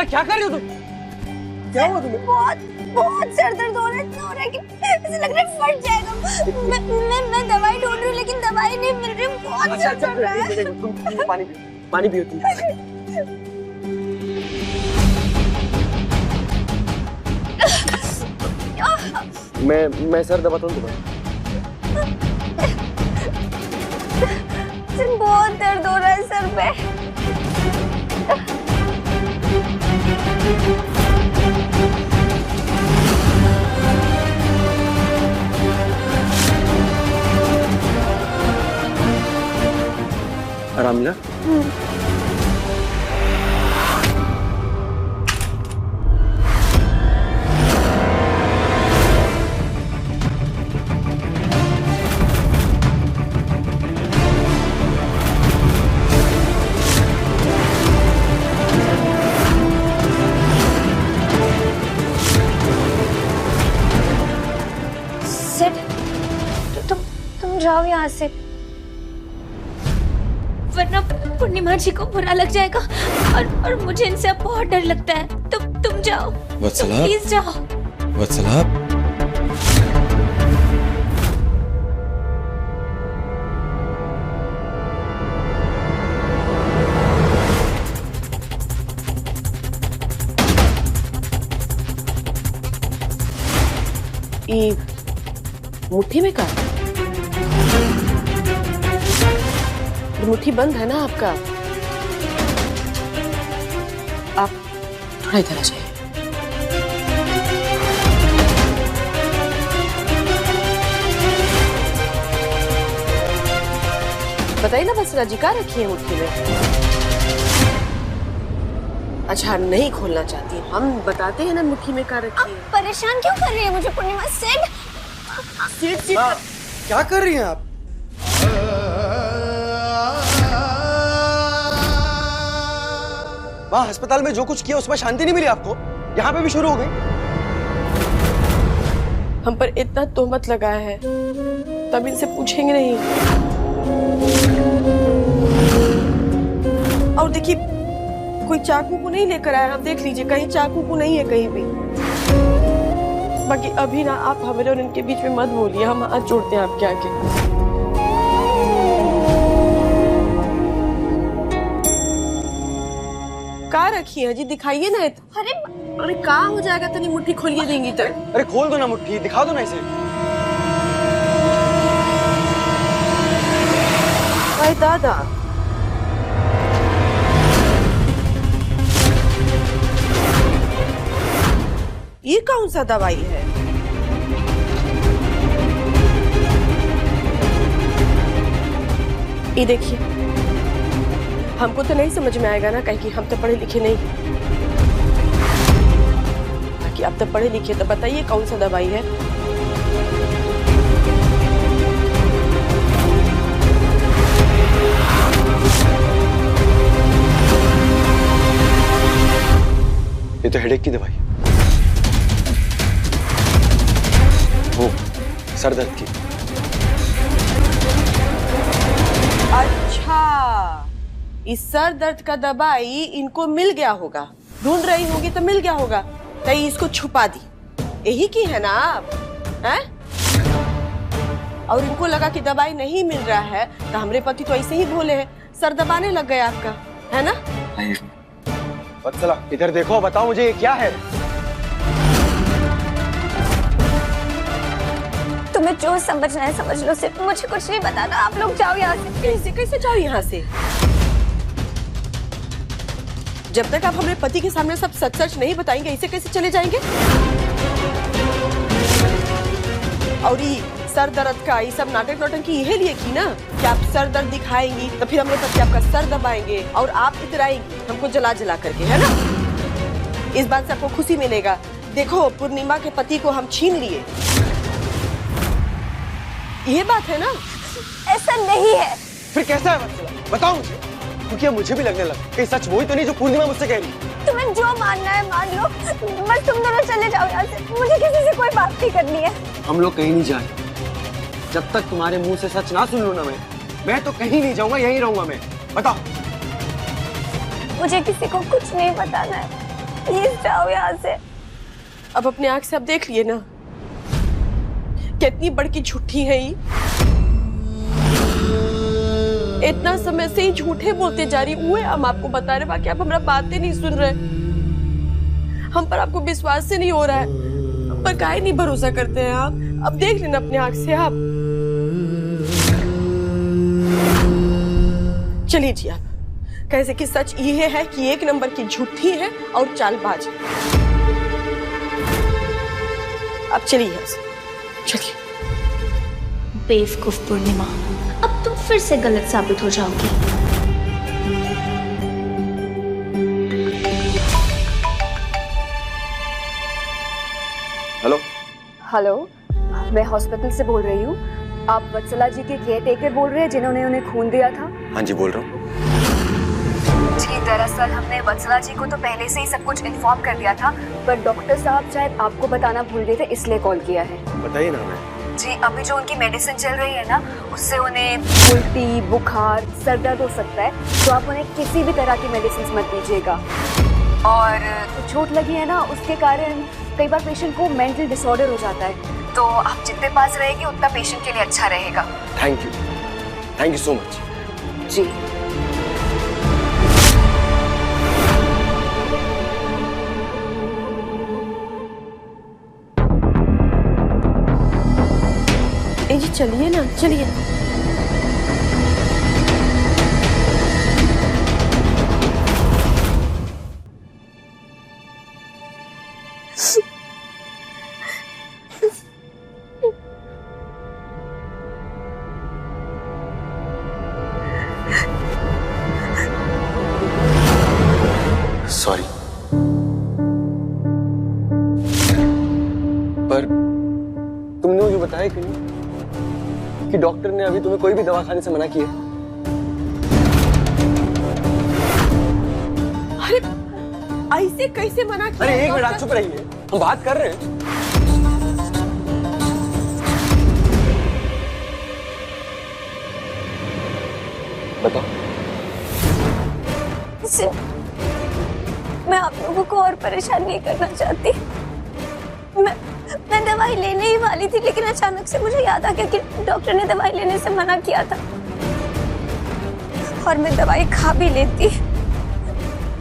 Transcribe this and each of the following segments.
क्या कर रही हो तुम? क्या हुआ तुम्हें? बहुत बहुत सर दर्द हो रहा है कि ऐसे लग रहा है फट जाएगा। मैं दवाई ढूंढ रही हूँ लेकिन दवाई नहीं मिल रही, बहुत सर दर्द रहा है। तुम पानी पियो तुम। मैं सर दबाता हूँ तुम्हें। सर बहुत दर्द हो रहा है सर पे। आराम मिला? तुम जाओ यहाँ से, वरना पूर्णिमा जी को बुरा लग जाएगा और मुझे इनसे अब बहुत डर लगता है। तुम जाओ, प्लीज जाओ। वत्सला, ये मुट्ठी में का मुट्ठी बंद है ना आपका? आप थोड़ा इधर आ जाइए। बताइए ना वत्सला जी, क्या रखी है मुट्ठी में? अच्छा, नहीं खोलना चाहती, हम बताते हैं ना मुट्ठी में क्या रखी है। परेशान क्यों कर रही है मुझे पूर्णिमा? सीट क्या कर रही हैं आप? वहाँ अस्पताल में जो कुछ किया उसमें शांति नहीं मिली आपको? यहाँ पे भी शुरू हो गई? हम पर इतना तोहमत लगाया है, तब इनसे पूछेंगे नहीं। और देखिए, कोई चाकू को नहीं लेकर आया, आप देख लीजिए, कहीं चाकू को नहीं है कहीं भी। बाकी अभी ना आप हमारे और इनके बीच में मत बोलिए, हम हाथ जोड़ते हैं आपके आगे। का रखी है जी, दिखाइए ना। अरे कहाँ हो जाएगा, तनी मुट्ठी खोलिए देंगी तो। अरे खोल दो ना मुट्ठी, दिखा दो ना इसे। अरे दादा, ये कौन सा दवाई है? ये देखिए, हमको तो नहीं समझ में आएगा ना, कहीं कि हम तो पढ़े लिखे नहीं। बाकी आप तो पढ़े लिखे, तो बताइए कौन सा दवाई है? ये तो हेडेक की दवाई, वो सर दर्द की। अच्छा, इस सर दर्द का दवाई इनको मिल गया होगा, ढूंढ रही होगी तो मिल गया होगा, कहीं इसको छुपा दी। यही की है ना आप, हैं? और इनको लगा कि दवाई नहीं मिल रहा है, तो हमारे पति तो ऐसे ही भोले हैं, सर दबाने लग गए आपका, है ना? वत्सला, इधर देखो, बताओ मुझे ये क्या है? तुम्हें जो समझना है समझ लो, सिर्फ मुझे कुछ नहीं बताना। आप लोग जाओ यहाँ से। कैसे कैसे जाओ यहाँ से? जब तक आप हमारे पति के सामने सब सच सच नहीं बताएंगे, ऐसे कैसे चले जाएंगे? और ये सर दर्द का ये सब नाटक नौटंकी यही लिए की ना, कि आप सर दर्द दिखाएंगी तो फिर हमारे पति आपका सर दबाएंगे और आप इतराएंगी हमको जला जला करके, है ना? इस बात से आपको खुशी मिलेगा। देखो, पूर्णिमा के पति को हम छीन लिए, ये बात है ना? ऐसा नहीं है। फिर कैसा है वत्सला, बताओ मुझे, क्योंकि मुझे भी लगने लगा कहीं सच वही तो नहीं जो पूर्णिमा मुझसे कह रही। तुम्हें जो मानना है मान लो, बस तुम दोनों चले जाओ यहाँ से। मुझे किसी से कोई बात नहीं करनी है। हम लोग कहीं नहीं जाए, जब तक तुम्हारे मुंह से सच ना सुन लूं ना मैं तो कहीं नहीं जाऊंगा, यहीं रहूंगा मैं। बताओ। मुझे किसी को कुछ नहीं बताना है, प्लीज जाओ यहाँ से। अब अपने आंख से अब देख लिए ना कितनी बड़की झूठी है ये। इतना समय से ही झूठे बोलते जा रही हुए, हम आपको बता रहे बाकी आप हमारा बातें नहीं सुन रहे। हम पर आपको विश्वास से नहीं हो रहा है, हम पर काहे नहीं भरोसा करते हैं आप। अब देख लेना अपने आंख से आप। चलिए जी आप, कैसे कि सच ये है कि एक नंबर की झूठी है और चालबाज है। अब चलिए यहाँ से, चलिए। बेवकूफ पूर्णिमा, अब तुम फिर से गलत साबित हो जाओगी। हेलो हेलो, मैं हॉस्पिटल से बोल रही हूँ। आप वत्सला जी के केयर टेकर बोल रहे हैं जिन्होंने उन्हें खून दिया था? हाँ जी, बोल रहा हूँ। जी, दरअसल हमने वत्सला जी को तो पहले से ही सब कुछ इन्फॉर्म कर दिया था, पर डॉक्टर साहब शायद आपको बताना भूल गए थे, इसलिए कॉल किया है। बताइए ना हमें। जी, अभी जो उनकी मेडिसिन चल रही है ना, उससे उन्हें उल्टी, बुखार, सर दर्द हो सकता है, तो आप उन्हें किसी भी तरह की मेडिसिन मत दीजिएगा। और जो चोट लगी है ना, उसके कारण कई बार पेशेंट को मेंटल डिसऑर्डर हो जाता है, तो आप जितने पास रहेंगे उतना पेशेंट के लिए अच्छा रहेगा। Thank you so much. जी। जी चलिए ना, चलिए। सॉरी, पर तुमने मुझे बताया क्यों कि डॉक्टर ने अभी तुम्हें कोई भी दवा खाने से मना किया? अरे ऐसे कैसे मना किया? अरे एक मिनट, आप चुप रहिए, हम बात कर रहे हैं। बताओ। मैं आप लोगों को और परेशान नहीं करना चाहती। मैं दवाई लेने ही वाली थी, लेकिन अचानक से मुझे याद आ गया कि डॉक्टर ने दवाई लेने से मना किया था, और मैं दवाई खा भी लेती,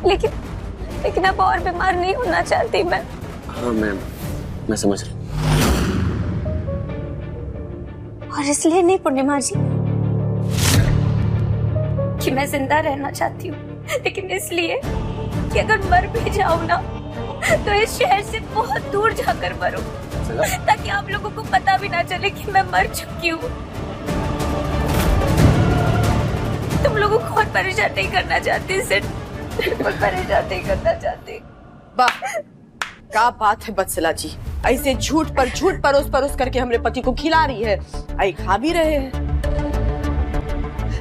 लेकिन अब और बीमार नहीं होना चाहती मैं। हाँ, मैं समझ रहा हूँ। और इसलिए नहीं पूर्णिमा जी कि मैं जिंदा रहना चाहती हूँ, लेकिन इसलिए कि अगर मर भी जाऊँ ना, तो इस शहर से बहुत दूर जाकर मरूं, ताकि आप लोगों को पता भी ना चले कि मैं मर चुकी हूँ। तुम लोगों को और परेशान नहीं करना चाहती, सिर्फ परेशान नहीं करना चाहती। वाह, क्या बात है वत्सला जी, ऐसे झूठ पर झूठ परोस करके हमरे पति को खिला रही है, आई खा भी रहे हैं।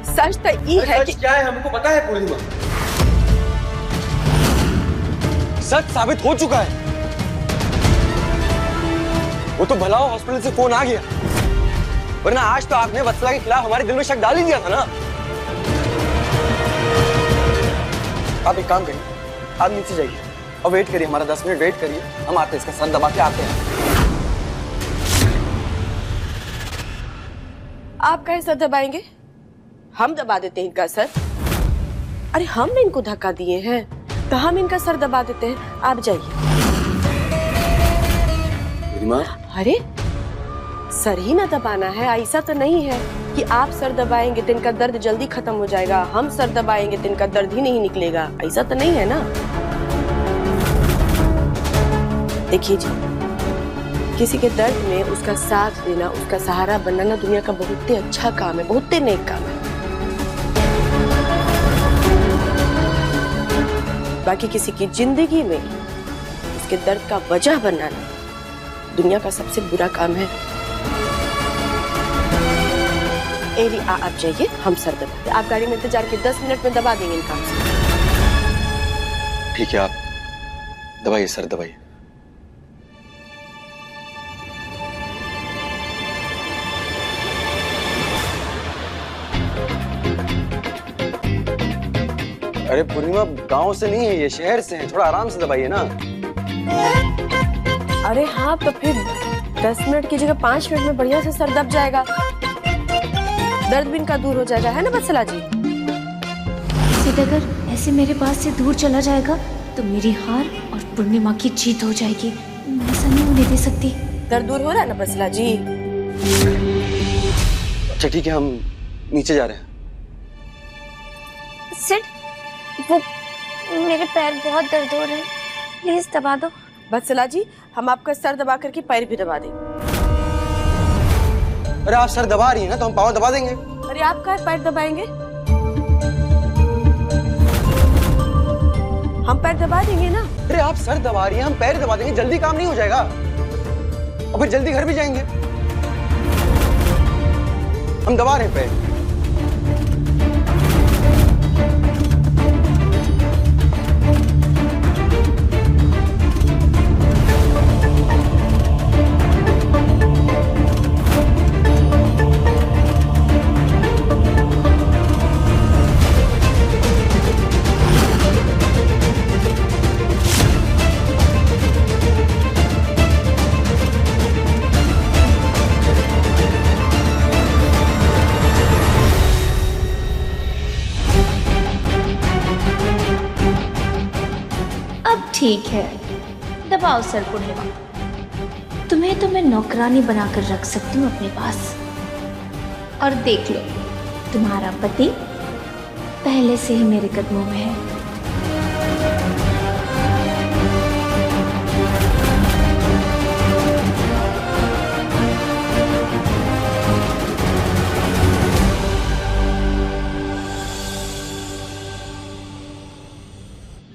सच तो ये है कि क्या है हमको पता है पूर्णिमा, सच साबित हो चुका है। वो तो भला हॉस्पिटल से फोन आ गया, वरना आज तो आपने वत्सला के खिलाफ हमारे दिल में शक डाल ही दिया था ना। आप एक काम करिए, आप नीचे जाइए और वेट करिए, हमारा 10 मिनट वेट करिए, हम आते हैं, इसका सर दबा के आते हैं। आप कहे सर दबाएंगे? हम दबा देते हैं इनका सर। अरे हमने इनको धक्का दिए हैं तो हम इनका सर दबा देते हैं। आप जाइए। अरे सर ही ना दबाना है, ऐसा तो नहीं है कि आप सर दबाएंगे तो इनका दर्द जल्दी खत्म हो जाएगा, हम सर दबाएंगे तो इनका दर्द ही नहीं निकलेगा, ऐसा तो नहीं है ना। देखिए जी, किसी के दर्द में उसका साथ देना, उसका सहारा बनना ना दुनिया का बहुत ही अच्छा काम है, बहुत ही नेक काम है। बाकी किसी की जिंदगी में उसके दर्द का वजह बनाना दुनिया का सबसे बुरा काम है। एली आप जाइए, हम सर दबाते। आप गाड़ी में इंतजार के 10 मिनट में दबा देंगे इनका। ठीक है, आप दबाइए, सर दबाइए। अरे पूर्णिमा, गांव से नहीं है ये, शहर से है, थोड़ा आराम से दबाइए ना। अरे हाँ, तो फिर 10 मिनट की जगह 5 मिनट में बढ़िया से सर दब जाएगा, दर्द भी इनका दूर हो जाएगा, है ना वत्सला जी? सिद्ध अगर ऐसे मेरे पास से दूर चला जाएगा तो मेरी हार और पूर्णिमा की जीत हो जाएगी। मैं ऐसा नहीं होने दे सकती। दर्द दूर हो रहा है ना वत्सला जी? अच्छा ठीक है, हम नीचे जा रहे हैं। सिड, वो मेरे पैर बहुत दर्द हो रहे हैं, प्लीज दबा दो। वत्सला जी, हम आपका सर दबा करके पैर भी दबा देंगे। अरे आप सर दबा रही हैं ना, तो हम पाँव दबा देंगे। अरे आप क्या पैर दबाएंगे? हम पैर दबा देंगे ना। अरे आप सर दबा रही हैं, हम पैर दबा देंगे, जल्दी काम नहीं हो जाएगा और फिर जल्दी घर भी जाएंगे। हम दबा रहे हैं पैर। ठीक है, दबाओ सर पूर्णिमा। तुम्हें तो मैं नौकरानी बनाकर रख सकती हूँ अपने पास। और देख लो, तुम्हारा पति पहले से ही मेरे कदमों में है।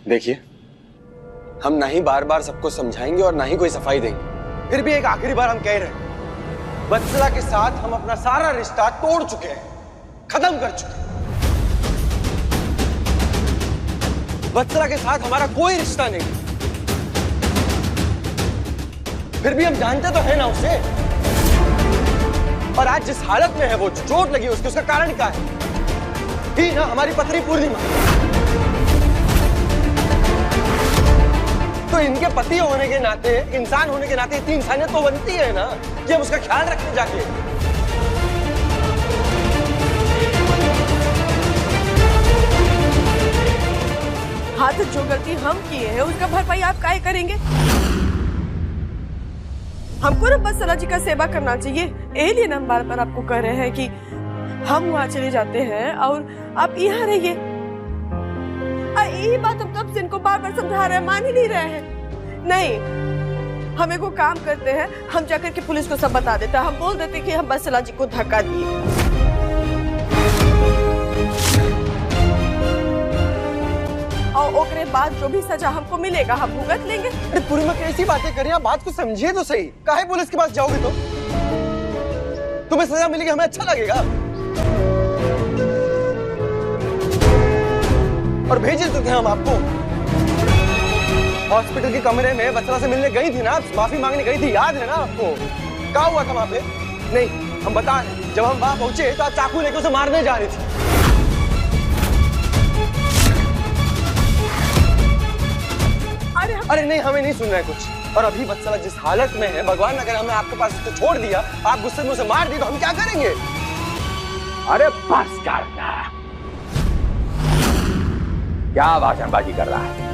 देखिए, हम ना ही बार बार सबको समझाएंगे और ना ही कोई सफाई देंगे, फिर भी एक आखिरी बार हम कह रहे हैं, वत्सला के साथ हम अपना सारा रिश्ता तोड़ चुके हैं, खत्म कर चुके हैं। वत्सला के साथ हमारा कोई रिश्ता नहीं, फिर भी हम जानते तो है ना उसे। और आज जिस हालत में है वो, चोट लगी उसकी, उसका कारण क्या है? ही ना हमारी पत्नी पूर्णिमा। तो इनके पति होने के नाते, इंसान होने के नाते इतनी इंसानियत तो बनती है ना कि हम उसका ख्याल रखें जाके। हाँ, तो जो गलती हम किए हैं उसका भरपाई आप काहे करेंगे? हमको ना वत्सला जी का सेवा करना चाहिए, यही ना हम बार बार आपको कह रहे हैं कि हम वहाँ चले जाते हैं और आप यहाँ रहिए। यही बात हम कब से इनको बार बार समझा रहे हैं, मान ही नहीं रहे हैं। नहीं, हम एक काम करते हैं, हम जाकर के पुलिस को सब बता देते हैं। हम बोल देते कि हम वत्सला जी को धक्का दिए। और ओकरे बाद जो भी सजा हमको मिलेगा हम भुगत लेंगे। अरे पूर्णिमा, कैसी बातें कर रही हैं आप? बात को समझिए तो सही। काहे पुलिस के पास जाओगे? तो तुम्हें सजा मिलेगी, हमें अच्छा लगेगा। और भेजे तो थे हम आपको। हॉस्पिटल के कमरे में वत्सला से मिलने गई थी ना, आप माफी मांगने गई थी, याद है ना आपको? क्या हुआ था वहां पे? नहीं, हम बताएं, जब हम वहां पहुंचे तो आप चाकू लेकर उसे मारने जा रही थी। अरे नहीं, हमें नहीं सुनना है कुछ। और अभी वत्सला जिस हालत में है, भगवान न करे हमने आपके पास उसको छोड़ दिया, आप गुस्से में उसे मार दी, तो हम क्या करेंगे? अरे बस करना, क्या भाषणबाजी कर रहा है?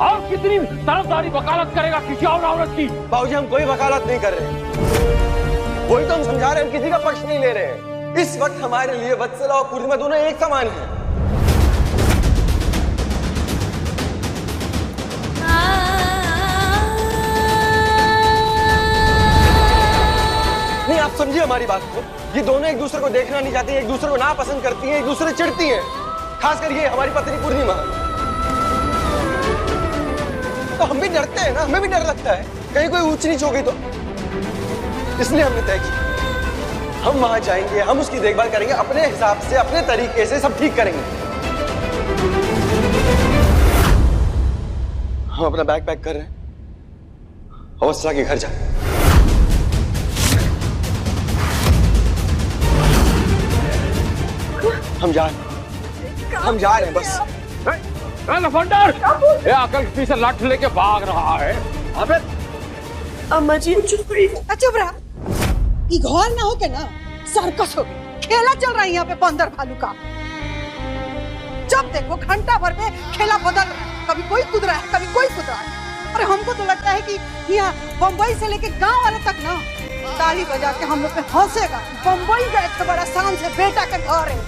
और कितनी तरफदारी वकालत करेगा किसी और औरत की? बाबूजी, हम कोई वकालत नहीं कर रहे, वही तो हम समझा रहे हैं, किसी का पक्ष नहीं ले रहे। इस वक्त हमारे लिए वत्सला और पूर्णिमा दोनों एक समान हैं। नहीं, आप समझिए हमारी बात को। ये दोनों एक दूसरे को देखना नहीं चाहती, एक दूसरे को नापसंद करती हैं, एक दूसरे से चिढ़ती हैं। खासकर ये हमारी पत्नी पूर्णिमा। तो हम भी डरते हैं ना, हमें भी डर लगता है कहीं कोई ऊंच नीच हो गई तो। इसलिए हमने तय किया, हम वहां जाएंगे, हम उसकी देखभाल करेंगे अपने हिसाब से, अपने तरीके से, सब ठीक करेंगे। हम अपना बैग पैक कर रहे हैं और वत्सला के घर जाए। हम जा रहे हैं। हम जा रहे हैं बस। लफंडर, ये अकल के पीछे लाठ लेके भाग रहा है। अबे अम्मा जी चुप रहा। ये घर ना हो के ना सर्कस हो गई, खेला चल रहा है यहाँ पे बंदर भालू का। जब देखो घंटा भर में खेला बदल रहा है, कभी कोई कूद रहा है, कभी कोई कूद रहा है। और हमको तो लगता है कि यहाँ बम्बई से लेके गांव वाले तक ना ताली बजा के हम लोग पे हंसेगा। बम्बई गए थे बड़ा शान से, बेटा के घर है,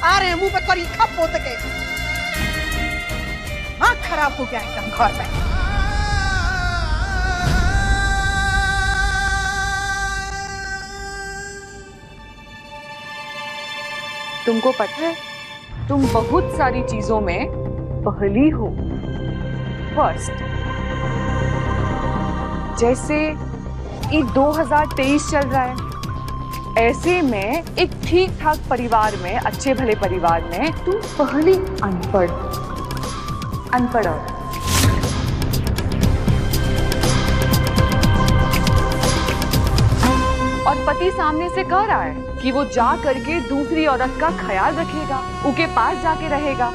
आ रहे हैं मुंह पे करी खप पोत के। आँख खराब हो गया एकदम घर में। तुमको पता है तुम बहुत सारी चीजों में पहली हो, फर्स्ट। जैसे ये 2023 चल रहा है, ऐसे में एक ठीक ठाक परिवार में, अच्छे भले परिवार में तुम पहली अनपढ़ औरत। और पति सामने से कह रहा है कि वो जा करके दूसरी औरत का ख्याल रखेगा, उनके पास जाके रहेगा,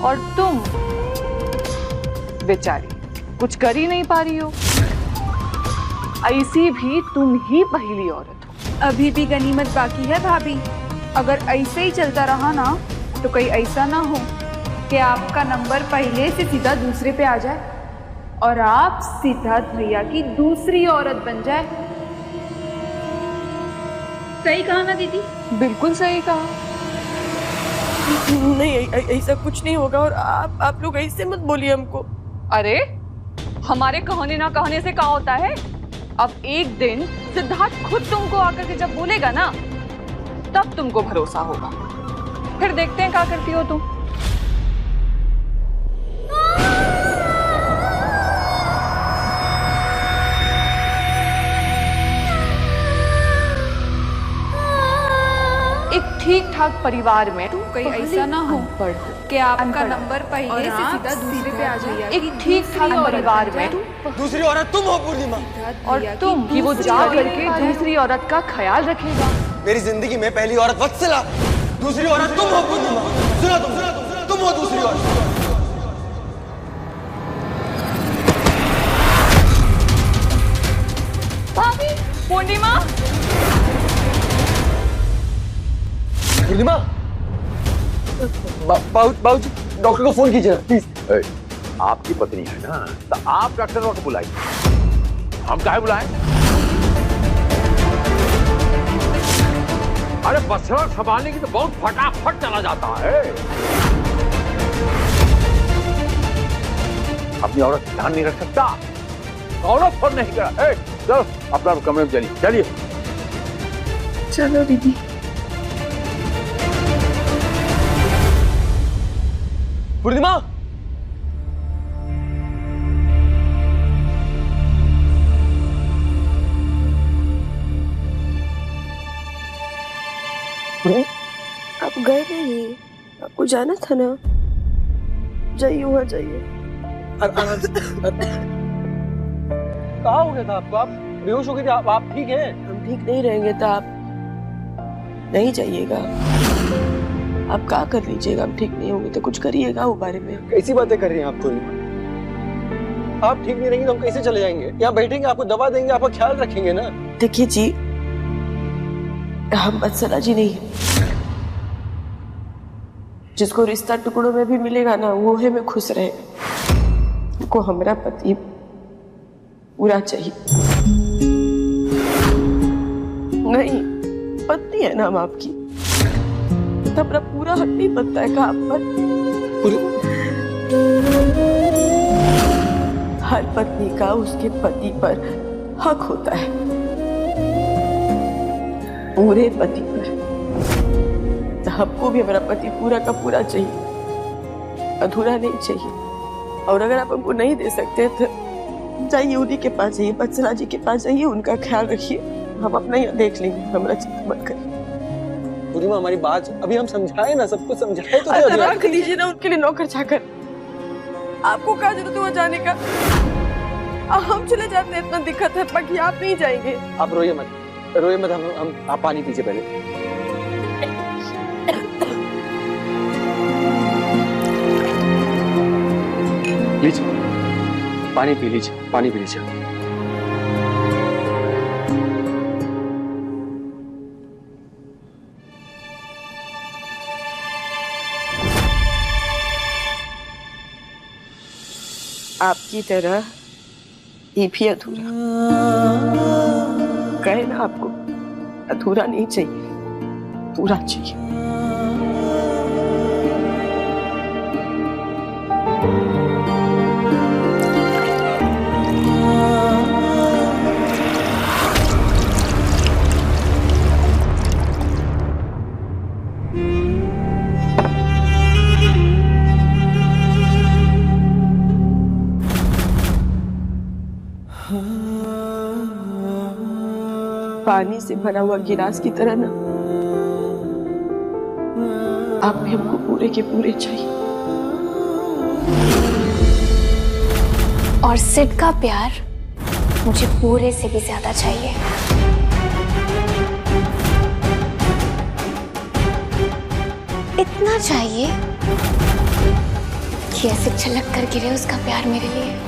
और तुम बेचारी कुछ कर ही नहीं पा रही हो। ऐसी भी तुम ही पहली औरत हो। अभी भी गनीमत बाकी है भाभी। अगर ऐसे ही चलता रहा ना तो कहीं ऐसा ना हो कि आपका नंबर पहले से सीधा दूसरे पे आ जाए और आप सिद्धार्थ भैया की दूसरी औरत बन जाए। सही कहा ना दीदी? बिल्कुल सही कहा। नहीं, ऐसा कुछ नहीं होगा। और आप लोग ऐसे मत बोलिए हमको। अरे हमारे कहने ना कहने से क्या होता है। अब एक दिन सिद्धार्थ खुद तुमको आकर के जब बोलेगा ना, तब तुमको भरोसा होगा। फिर देखते हैं क्या करती हो तुम। एक ठीक ठाक परिवार में तुम कहीं ऐसा ना हो कि आपका नंबर पहले से सीधा दूसरे पे आ जाए। एक ठीक ठाक परिवार में दूसरी औरत तुम हो पूर्णिमा, और तुम कि वो जा करके दूसरी औरत का ख्याल रखेगा। मेरी जिंदगी में पहली औरत वत्सला, दूसरी औरत तुम हो पूर्णिमा। सुनो तुम हो दूसरी औरत। भाभी, पूर्णिमा, पूर्णिमा, बाबूजी डॉक्टर को फोन कीजिए प्लीज। आपकी पत्नी है ना, तो आप डॉक्टर को बुलाइए, हम काहे बुलाएं? अरे बछड़ा संभालने की तो बहुत फटाफट चला जाता है। अपनी औरत का ध्यान नहीं रख सकता, औरत फोन नहीं करा। चलो अपना कमरे में चलिए। चलो दीदी। पूर्णिमा, आप गए नहीं, आपको जाना था ना। जाइए वहाँ जाइए। कहाँ हो गया था आपको? आप बेहोश हो गए थे। आप ठीक हैं? हम ठीक नहीं रहेंगे तो आप नहीं जाइएगा। आप क्या कर लीजिएगा, हम ठीक नहीं होंगे तो कुछ करिएगा वो बारे में। कैसी बातें कर रही हैं आप पूर्णिमा? आप ठीक नहीं रहेंगे तो हम कैसे चले जाएंगे? यहाँ बैठेंगे, आपको दवा देंगे, आपका ख्याल रखेंगे ना। देखिए जी, हम वत्सला जी नहीं है। जिसको रिश्ता टुकड़ों में भी मिलेगा ना, वो है मैं खुश रहेगा। को हमारा पति पूरा चाहिए। नहीं, पत्नी है ना हम आपकी, तो अपना पूरा हक नहीं बनता है आप पर। हर पत्नी का उसके पति पर हक होता है, पूरे पति पर। तो हमको भी हमारा पति पूरा का पूरा चाहिए, अधूरा नहीं चाहिए। और अगर आप हमको नहीं दे सकते तो जाइए उन्हीं के पास, जाइए वत्सला जी के पास, जाइए उनका ख्याल रखिए। हम अपना ही देख लेंगे, हमारा चिंता मत करिए। पूर्णिमा, हमारी बात अभी हम समझाए ना, सबको समझाए तो रख लीजिए ना उनके लिए नौकर चाकर। आपको क्या जरूरत है वहाँ जाने का? हम चले जाते हैं, इतना दिक्कत है, बाकी आप नहीं जाएंगे। आप रोइए मत, आप पानी पीजिए पहले। प्लीज पानी पी लीजिए, पानी पी लीजिए। आपकी तरह ये भी अधूरा। कहे ना आपको, अधूरा नहीं चाहिए, पूरा चाहिए। पानी से भरा हुआ गिलास की तरह ना, आप भी हमको पूरे के पूरे चाहिए। और सिड का प्यार मुझे पूरे से भी ज्यादा चाहिए। इतना चाहिए कि ऐसे छलक कर गिरे उसका प्यार मेरे लिए।